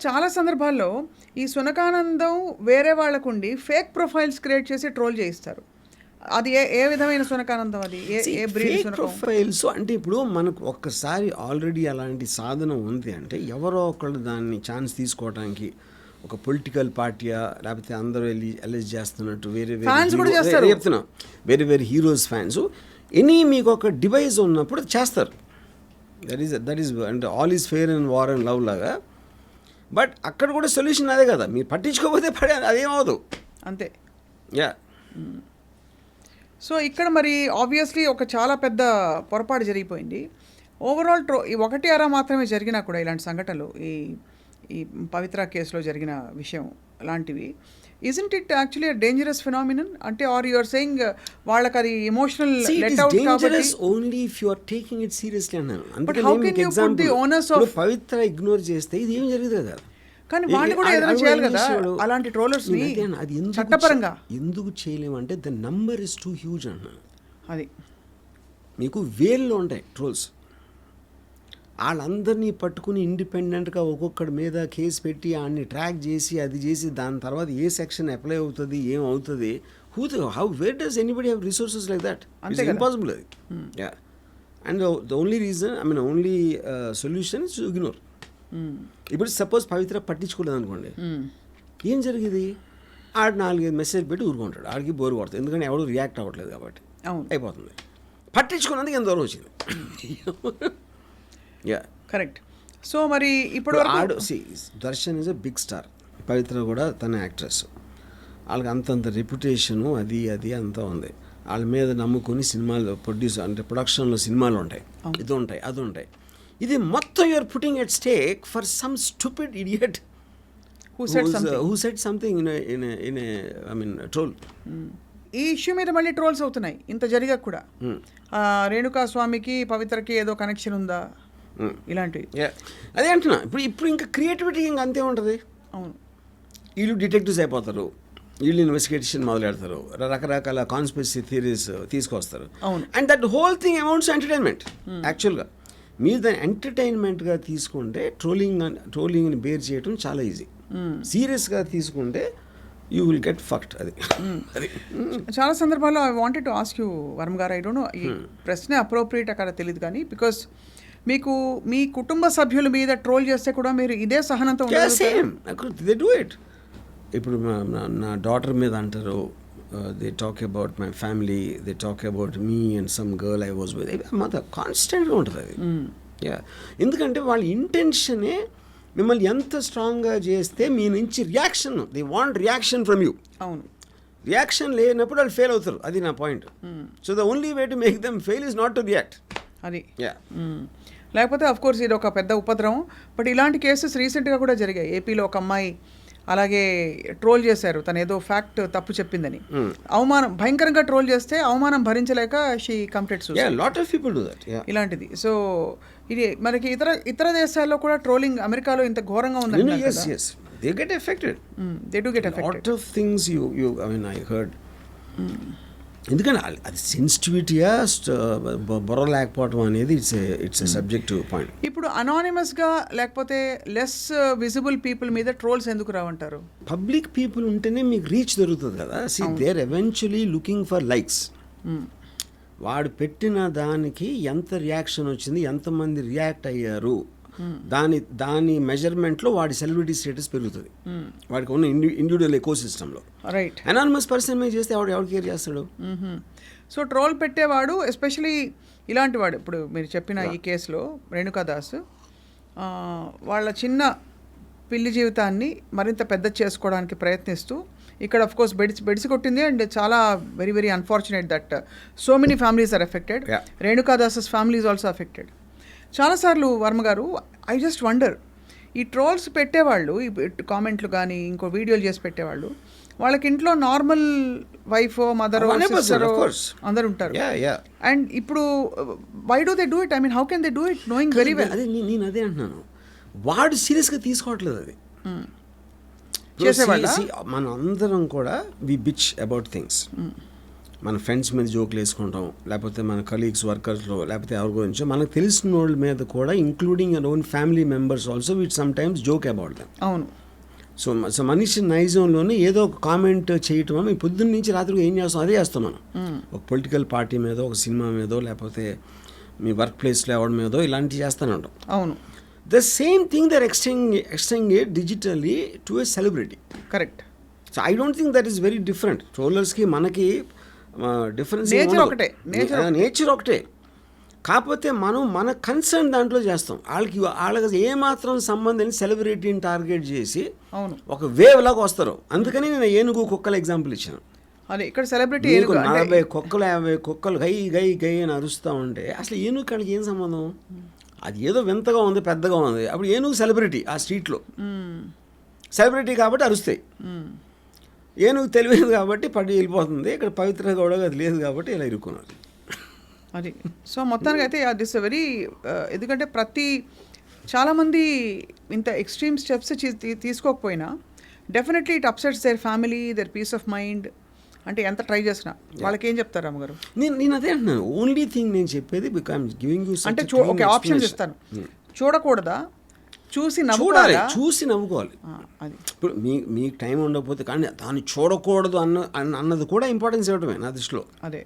చాలా సందర్భాల్లో ఈ సునకానందం వేరే వాళ్ళకుండి ఫేక్ ప్రొఫైల్స్ క్రియేట్ చేసి ట్రోల్ చేయిస్తారు. అది ఏ విధమైన సునకానందం? అది ఏ బ్రీడ్ సునకం? ప్రొఫైల్స్ అంటే ఇప్పుడు మనకు ఒక్కసారి ఆల్రెడీ అలాంటి సాధన ఉంది అంటే ఎవరో ఒకళ్ళు దాన్ని ఛాన్స్ తీసుకోవడానికి ఒక పొలిటికల్ పార్టీయా లేకపోతే అందరూ వెళ్ళి అలెజ్ చేస్తున్నట్టు వేరే చెప్తున్నా వేరే వేరే హీరోస్ ఫ్యాన్స్ మీకు ఒక డివైస్ ఉన్నప్పుడు చేస్తారు. దట్ ఈస్ అంటే all is fair and war and love లాగా. బట్ అక్కడ కూడా సొల్యూషన్ అదే కదా, మీరు పట్టించుకోకపోతే అదేమవుదు అంతే. యా. సో ఇక్కడ మరి ఆబ్వియస్లీ ఒక చాలా పెద్ద పొరపాటు జరిగిపోయింది. ఓవరాల్ ఈ ఒకటి అరా మాత్రమే జరిగినా కూడా ఇలాంటి సంఘటనలు ఈ పవిత్ర కేసులో జరిగిన విషయం లాంటివి, isn't it actually a dangerous phenomenon? అంటే ఆర్ యు ఆర్ సేయింగ్ వాళ్ళకి అది ఎమోషనల్ లెట్ అవుట్ కాబట్టి only if you are taking it seriously అన్నాను. But how can you put the owners of Pavitra ignore చేస్తే ఇది ఏం జరుగుతుంది కదా? కానీ వాళ్ళు కూడా ఏదైనా చేయాలి కదా అలాంటి ట్రోలర్స్ ని చట్టపరంగా. ఎందుకు చేయలేమంటే the number is too huge అన్నాను. అది మీకు వేల్లో ఉంటాయి ట్రోల్స్. వాళ్ళందరినీ పట్టుకుని ఇండిపెండెంట్గా ఒక్కొక్కడి మీద కేసు పెట్టి ఆయన్ని ట్రాక్ చేసి అది చేసి దాని తర్వాత ఏ సెక్షన్ అప్లై అవుతుంది ఏమవుతుంది, where does anybody have resources like that? Impossible అది. Yeah. And the only reason only solution is ignore. ఇప్పుడు సపోజ్ పవిత్ర పట్టించుకోలేదు అనుకోండి, ఏం జరిగింది? ఆడు 4-5 మెసేజ్ పెట్టి ఊరుకుంటాడు, ఆడికి బోరు కొడుతుంది, ఎందుకంటే ఎవరు రియాక్ట్ అవ్వట్లేదు కాబట్టి అయిపోతుంది. పట్టించుకున్నందుకు ఎంత దూరం వచ్చింది. Yeah, correct. సో మరి ఇప్పుడు Darshan is a big star, Pavitra కూడా తన యాక్ట్రెస్, వాళ్ళకి అంతంత రెప్యుటేషను అది అంతా ఉంది. వాళ్ళ మీద నమ్ముకొని సినిమాలు ప్రొడక్షన్లో సినిమాలు ఉంటాయి, ఇది ఉంటాయి అది ఉంటాయి. ఇది మొత్తం you're putting at stake for some stupid idiot who said something in a troll. ఈ ఇష్యూ మీద మళ్ళీ ట్రోల్స్ అవుతున్నాయి ఇంత జరిగా కూడా. రేణుకా స్వామికి పవిత్రకి ఏదో కనెక్షన్ ఉందా ఇలాంటివి. అదే అంటున్నా. ఇప్పుడు ఇంకా క్రియేటివిటీ ఇంకా అంతే ఉంటుంది. అవును, వీళ్ళు డిటెక్టివ్స్ అయిపోతారు, వీళ్ళు ఇన్వెస్టిగేషన్ మొదలెడతారు, రకరకాల కాన్స్పిరసీ థియరీస్ తీసుకొస్తారు. And that whole thing amounts entertainment. యాక్చువల్గా మీరు దాన్ని ఎంటర్టైన్మెంట్గా తీసుకుంటే ట్రోలింగ్ని బేర్ చేయడం చాలా ఈజీ. సీరియస్గా తీసుకుంటే యూ విల్ గెట్ ఫక్డ్. అది చాలా సందర్భాల్లో I wanted to ask you Varma గారు, ఐ డోంట్ నో ఈ ప్రశ్న అప్రోప్రియేట్ అక్కడ తెలియదు కానీ, బికాస్ మీకు మీ కుటుంబ సభ్యుల మీద ట్రోల్ చేస్తే కూడా మీరు ఇదే సహనంతో దే డూ ఇట్. ఇప్పుడు నా డాటర్ మీద అంటారు, they talk about my family, they talk about me and some girl I was with. మాత్రం కాన్స్టెంట్గా ఉంటుంది అది. యా, ఎందుకంటే వాళ్ళ ఇంటెన్షనే మిమ్మల్ని ఎంత స్ట్రాంగ్గా చేస్తే మీ నుంచి reaction, they want reaction from you. అవును, రియాక్షన్ లేనప్పుడు వాళ్ళు ఫెయిల్ అవుతారు. అది నా point. So the only way to make them fail is not to react. అది లేకపోతే అఫ్ కోర్స్ ఇది ఒక పెద్ద ఉపద్రవం. బట్ ఇలాంటి కేసెస్ రీసెంట్గా కూడా జరిగాయి. ఏపీలో ఒక అమ్మాయి అలాగే ట్రోల్ చేశారు, తను ఏదో ఫ్యాక్ట్ తప్పు చెప్పిందని. అవమానం భయంకరంగా ట్రోల్ చేస్తే అవమానం భరించలేక she complete suicide. Lot of people do that. ఇలాంటిది. సో ఇది మనకి ఇతర దేశాల్లో కూడా ట్రోలింగ్ అమెరికాలో ఇంత ఘోరంగా ఉందండి. Yes, they get affected. They do get affected. Lot of things I heard. ఎందుకంటే అది సెన్సిటివిటీయా బొర్ర లేకపోవడం అనేది ఇట్స్ ఎ సబ్జెక్టివ్ పాయింట్. ఇప్పుడు అనానిమస్గా లేకపోతే లెస్ విజిబుల్ పీపుల్ మీద ట్రోల్స్ ఎందుకు రావంటారు? పబ్లిక్ పీపుల్ ఉంటేనే మీకు రీచ్ దొరుకుతుంది కదా. They are eventually looking for likes. వాడు పెట్టిన దానికి ఎంత రియాక్షన్ వచ్చింది, ఎంతమంది రియాక్ట్ అయ్యారు, దాని మెజర్మెంట్లో వాడి సెలబ్రిటీ స్టేటస్ పెరుగుతుంది. వాడికి ఉన్న ఇండివిజువల్ ఎకో సిస్టంలో. రైట్. అనానిమస్ పర్సన్ మీద చేస్తే ఎవరు కేర్ చేస్తాడు? సో ట్రోల్ పెట్టేవాడు, ఎస్పెషలీ ఇలాంటి వాడు, ఇప్పుడు మీరు చెప్పిన ఈ కేసులో రేణుకాదాస్ వాళ్ళ చిన్న పిల్లి జీవితాన్ని మరింత పెద్ద చేసుకోవడానికి ప్రయత్నిస్తూ ఇక్కడ అఫ్ కోర్స్ బెడిసి కొట్టింది. అండ్ చాలా very very unfortunate that so many families are affected. రేణుకాదాసెస్ ఫ్యామిలీ ఈజ్ ఆల్సో ఎఫెక్టెడ్. చాలాసార్లు వర్మ గారు, ఐ జస్ట్ వండర్, ఈ ట్రోల్స్ పెట్టేవాళ్ళు, కామెంట్లు కానీ ఇంకో వీడియోలు చేసి పెట్టేవాళ్ళు, వాళ్ళకి ఇంట్లో నార్మల్ వైఫ్ మదర్ సిస్టర్ అందరు ఉంటారు. అండ్ ఇప్పుడు why do they do it? I mean how can they do it knowing very well? నేను అదే అంటున్నాను, వాడు సీరియస్గా తీసుకోవట్లేదు అది. చేసేవాళ్ళ మన అందరం కూడా వి బిచ్ అబౌట్ థింగ్స్. మన ఫ్రెండ్స్ మీద జోకులు వేసుకుంటాం, లేకపోతే మన కలీగ్స్ వర్కర్స్లో, లేకపోతే ఎవరి గురించో మనకు తెలిసిన వాళ్ళ మీద కూడా, including your own family members also, with sometimes joke about them. అవును. సో మనిషి నైజంలోనే ఏదో ఒక కామెంట్ చేయటం వల్ల పొద్దున్న నుంచి రాత్రికి ఏం చేస్తాం అదే చేస్తాం మనం. ఒక పొలిటికల్ పార్టీ మీదో, ఒక సినిమా మీదో, లేకపోతే మీ వర్క్ ప్లేస్లో ఎవరి మీదో ఇలాంటివి చేస్తూనే ఉంటాం. అవును. The same thing there extending it digitally to a celebrity. Correct. So I don't think that is very different. ట్రోలర్స్కి మనకి డిఫరెన్స్ నేచర్ ఒకటే. కాకపోతే మనం మన కన్సర్న్ దాంట్లో చేస్తాం. వాళ్ళకి ఏమాత్రం సంబంధం సెలబ్రిటీని టార్గెట్ చేసి ఒక వేవ్ లాగా వస్తారు. అందుకని నేను ఏనుగు కుక్కల ఎగ్జాంపుల్ ఇచ్చాను. అదే ఇక్కడ సెలబ్రిటీ 40 కుక్కలు 50 కుక్కలు గై గై గై అని అరుస్తూ ఉంటే అసలు ఏనుగు కాడికి ఏం సంబంధం? అది ఏదో వింతగా ఉంది, పెద్దగా ఉంది. అప్పుడు ఏనుగు సెలబ్రిటీ ఆ స్ట్రీట్లో, సెలబ్రిటీ కాబట్టి అరుస్తాయి. ఏనుగు తెలియదు కాబట్టి పడి వెళ్ళిపోతుంది. ఇక్కడ పవిత్ర కూడా అది లేదు కాబట్టి ఇలా ఇరుక్కున్నారు. అది సో మొత్తానికి అయితే దిస్ వెరీ ఎందుకంటే చాలామంది ఇంత ఎక్స్ట్రీమ్ స్టెప్స్ తీసుకోకపోయినా definitely it upsets their family, their peace of mind. అంటే ఎంత ట్రై చేసినా వాళ్ళకి ఏం చెప్తారు అమ్మగారు? నేను అదే అంటున్నాను. ఓన్లీ థింగ్ నేను చెప్పేది గివింగ్ యూ అంటే ఒక ఆప్షన్ ఇస్తాను, చూడకూడదా, చూసి నవ్వుకోవాలి. అది ఇప్పుడు మీకు టైం ఉండకపోతే కానీ దాన్ని చూడకూడదు అన్నది కూడా ఇంపార్టెన్స్ ఇవ్వటమే నా దృష్టిలో. అదే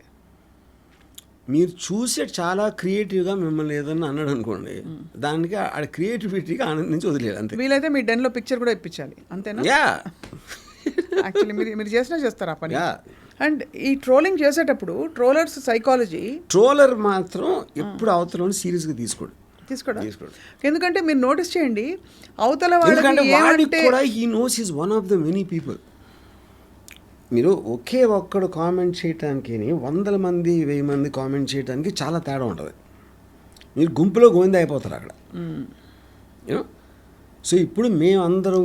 మీరు చూసే చాలా క్రియేటివ్గా మిమ్మల్ని ఏదన్నా అన్నాడు అనుకోండి, దానికి ఆ క్రియేటివిటీగా ఆనందించి వదిలేదు అంతే. వీలైతే మీ డెన్లో పిక్చర్ కూడా ఇప్పించాలి అంతేనా? యాక్చువల్లీ మీరు చేస్తారు ఆ పని. అండ్ ఈ ట్రోలింగ్ చేసేటప్పుడు ట్రోలర్స్ సైకాలజీ, ట్రోలర్ మాత్రం ఎప్పుడు అవతల సీరియస్గా తీసుకోడు. ఎందుకంటే మీరు నోటీస్ చేయండి, అవతల వాడికి కూడా he knows is one of the many people. మీరు ఒకే ఒక్కడు కామెంట్ చేయటానికి 100 మంది 1000 మంది కామెంట్ చేయడానికి చాలా తేడా ఉంటుంది. మీరు గుంపులో గోవింద అయిపోతారు అక్కడ. సో ఇప్పుడు మేమందరం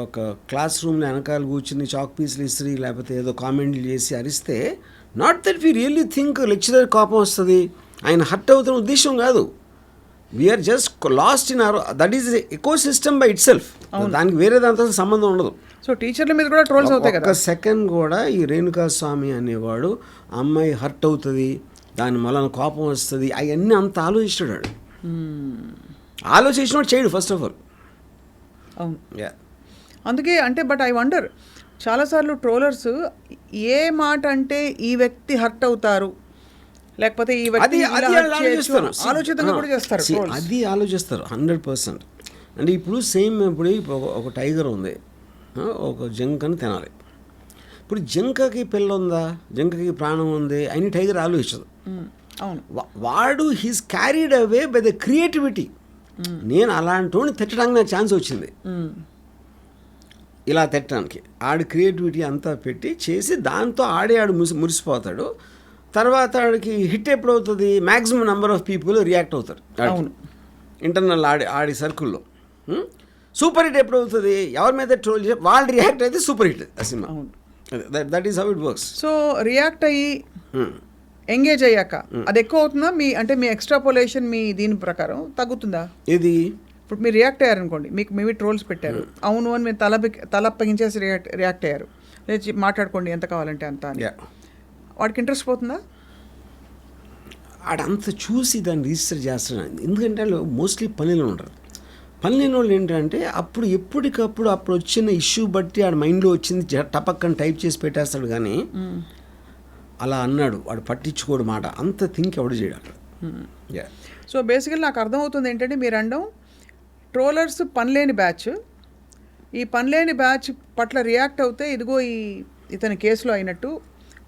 ఒక క్లాస్ రూమ్లో వెనకాల కూర్చుని చాక్ పీసులు ఇస్త్రీ లేకపోతే ఏదో కామెంట్లు చేసి అరిస్తే, not that we really think lecturer కోపం వస్తుంది, ఆయన హర్ట్ అవుతున్న ఉద్దేశం కాదు. We're just lost in our, that is ecosystem by itself. దానికి వేరే దాంతో సంబంధం ఉండదు. సో టీచర్ల మీద కూడా ట్రోల్స్ అవుతాయి కదా. ఒక సెకండ్ కూడా ఈ రేణుకా స్వామి అనేవాడు అమ్మాయి హర్ట్ అవుతుంది, దాని వలన కోపం వస్తుంది, అవన్నీ అంత ఆలోచిస్తాడు. ఆలోచించినోడు చేయడు ఫస్ట్ ఆఫ్ ఆల్. అవును. అందుకే అంటే బట్ ఐ వండర్, చాలాసార్లు ట్రోలర్స్ ఏ మాట అంటే ఈ వ్యక్తి హర్ట్ అవుతారు, లేకపోతే ఈ వ్యక్తి ఆలోచితంగా కూడా చేస్తారు. అది ఆలోచిస్తారు 100%. అంటే ఇప్పుడు సేమ్ ఇప్పుడు ఒక టైగర్ ఉంది, ఒక జింకని తినాలి. ఇప్పుడు జింకకి పిల్ల ఉందా, జింకకి ప్రాణం ఉంది అని టైగర్ ఆలోచించదు. అవును. వాడు he's carried away by the creativity. నేను అలాంటి వాడిని తిట్టడానికి నాకు ఛాన్స్ వచ్చింది, ఇలా తిట్టడానికి. ఆడి క్రియేటివిటీ అంతా పెట్టి చేసి దాంతో ఆడు మురిసిపోతాడు. తర్వాత ఆడికి హిట్ ఎప్పుడు అవుతుంది, maximum number of people react అవుతారు ఇంటర్నల్ ఆడి సర్కిల్లో. సూపర్ హిట్ ఎప్పుడు అవుతుంది, ఎవరి మీద ట్రోల్ చేసి వాళ్ళు రియాక్ట్ అయితే సూపర్ హిట్ ఆ cinema. That is how it works. So react అయ్యి ఎంగేజ్ అయ్యాక అది ఎక్కువ అవుతుందా మీ ఎక్స్ట్రాపోలేషన్ మీ దీని ప్రకారం తగ్గుతుందా? ఇది ఇప్పుడు మీరు రియాక్ట్ అయ్యారు అనుకోండి, మీకు ట్రోల్స్ పెట్టారు, అవును అని మీరు తలప్పగించేసి రియాక్ట్ అయ్యారు, లేదు మాట్లాడుకోండి ఎంత కావాలంటే అంత అని, వాడికి ఇంట్రెస్ట్ పోతుందా? ఆడంత చూసి దాన్ని రిజిస్టర్ చేస్తున్నాను. ఎందుకంటే వాళ్ళు మోస్ట్లీ పనిలో ఉంటారు. పని లేని వాళ్ళు ఏంటంటే అప్పుడు ఎప్పటికప్పుడు అప్పుడు వచ్చిన ఇష్యూ బట్టి ఆడ మైండ్లో వచ్చింది టపక్కని టైప్ చేసి పెట్టేస్తాడు. కానీ అలా అన్నాడు వాడు పట్టించుకోడు మాట, అంత థింక్ ఎవడు చేయడు అక్కడ. సో బేసికల్ నాకు అర్థమవుతుంది ఏంటంటే మీరు అనడం ట్రోలర్స్ పనిలేని బ్యాచ్, ఈ పనిలేని బ్యాచ్ పట్ల రియాక్ట్ అవుతే ఇదిగో ఇతని కేసులో అయినట్టు,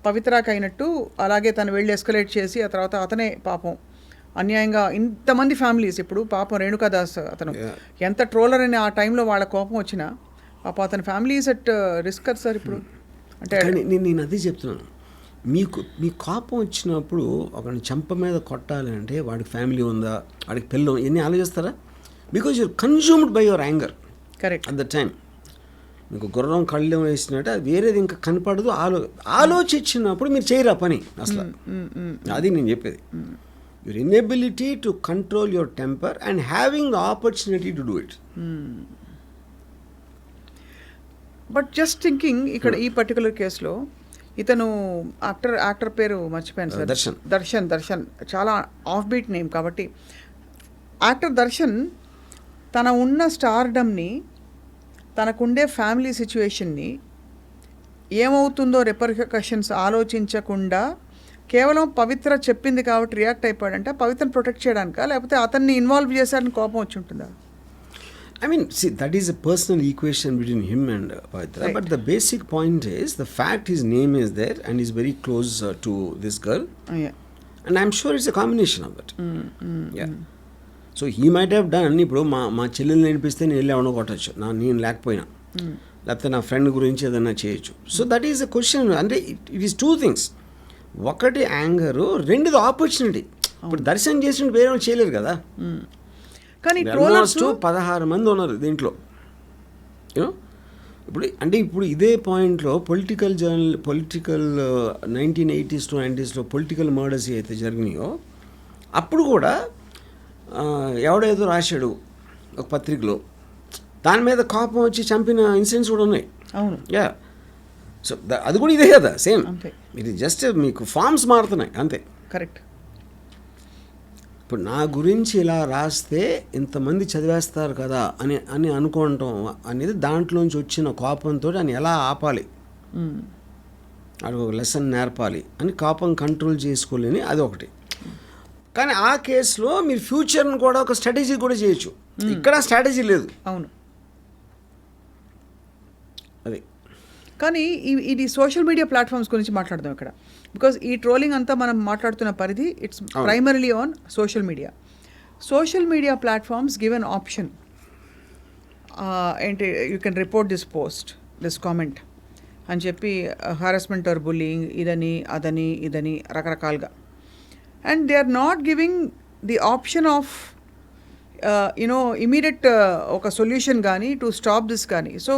పవిత్రాకి అయినట్టు, అలాగే తను వెళ్ళి ఎస్కలేట్ చేసి ఆ తర్వాత అతనే పాపం అన్యాయంగా ఇంతమంది ఫ్యామిలీస్, ఇప్పుడు పాపం రేణుకాదాస్ అతను ఎంత ట్రోలర్ అని ఆ టైంలో వాళ్ళ కోపం వచ్చినా పాపం అతని ఫ్యామిలీస్ అట్ రిస్క్ సార్. ఇప్పుడు అంటే నేను అదే చెప్తున్నాను, మీ కోపం వచ్చినప్పుడు ఒకరిని చెంప మీద కొట్టాలి అంటే వాడికి ఫ్యామిలీ ఉందా, వాడికి పిల్లలు ఇవన్నీ ఆలోచిస్తారా? Because you're consumed by your anger. Correct. At the time మీకు గుర్రం కళ్ళు వేసినట్టు అది వేరేది ఇంకా కనపడదు. ఆలోచించినప్పుడు మీరు చేయరా పని అసలు. అది నేను చెప్పేది. Your inability to control your temper and having the opportunity to do it. But just thinking ఇక్కడ ఈ పర్టికులర్ కేసులో ఇతను యాక్టర్ పేరు మర్చిపోయాను సార్. దర్శన్ చాలా ఆఫ్ బీట్ నేమ్ కాబట్టి యాక్టర్ దర్శన్ తన ఉన్న స్టార్డమ్ని, తనకుండే ఫ్యామిలీ సిచ్యువేషన్ని ఏమవుతుందో రిపర్కషన్స్ ఆలోచించకుండా కేవలం పవిత్ర చెప్పింది కాబట్టి రియాక్ట్ అయిపోయాడంటే పవిత్రను ప్రొటెక్ట్ చేయడానికా, లేకపోతే అతన్ని ఇన్వాల్వ్ చేశాడని కోపం వచ్చి ఉంటుందా? I mean, see, that is a personal equation between him and Pavitra. Right. But the basic point is the fact his name is there and he's very close to this girl. Yeah. And I'm sure it's a combination of it. Yeah. So he might have done, ఇప్పుడు మా చెల్లెలు నేర్పిస్తే నేను వెళ్ళి ఎవడో కొట్టచ్చు, నేను లేకపోయినా, లేకపోతే నా ఫ్రెండ్ గురించి ఏదైనా చేయొచ్చు. So that is a question. అంటే ఇట్ ఈస్ టూ థింగ్స్. ఒకటి యాంగరు, రెండుది ఆపర్చునిటీ. ఇప్పుడు దర్శనం చేసిన వేరే చేయలేరు కదా. కానీ 16 మంది ఉన్నారు దీంట్లో. యూనో ఇప్పుడు ఇదే పాయింట్లో political 1980s to 90s political murders అయితే జరిగినాయో అప్పుడు కూడా ఎవడో ఏదో రాశాడు ఒక పత్రికలో, దాని మీద కోపం వచ్చి చంపిన ఇన్సిడెంట్స్ కూడా ఉన్నాయి. అవును. యా. సో అది కూడా ఇదే కదా, సేమ్. ఇది జస్ట్ మీకు ఫార్మ్స్ మారుతున్నాయి అంతే. కరెక్ట్. ఇప్పుడు నా గురించి ఇలా రాస్తే ఇంతమంది చదివేస్తారు కదా అని అనుకోవటం అనేది దాంట్లోంచి వచ్చిన కోపంతో అని ఎలా ఆపాలి, అది ఒక లెసన్ నేర్పాలి అని కోపం కంట్రోల్ చేసుకోలేని అది ఒకటి. కానీ ఆ కేసులో మీరు ఫ్యూచర్ని కూడా ఒక స్ట్రాటజీ కూడా చేయొచ్చు. ఇక్కడ స్ట్రాటజీ లేదు. అవును. అది. కానీ ఇది సోషల్ మీడియా ప్లాట్ఫామ్స్ గురించి మాట్లాడదాం ఇక్కడ. బికాజ్ ఈ ట్రోలింగ్ అంతా మనం మాట్లాడుతున్న పరిధి it's primarily on social media. Social media platforms give an option, ఏంటి, you can report this post, this comment అని చెప్పి హారాస్మెంట్ ఆర్ బుల్లింగ్ ఇదని రకరకాలుగా. And they are not giving the option of immediate ఒక సొల్యూషన్ కానీ to stop this కానీ. So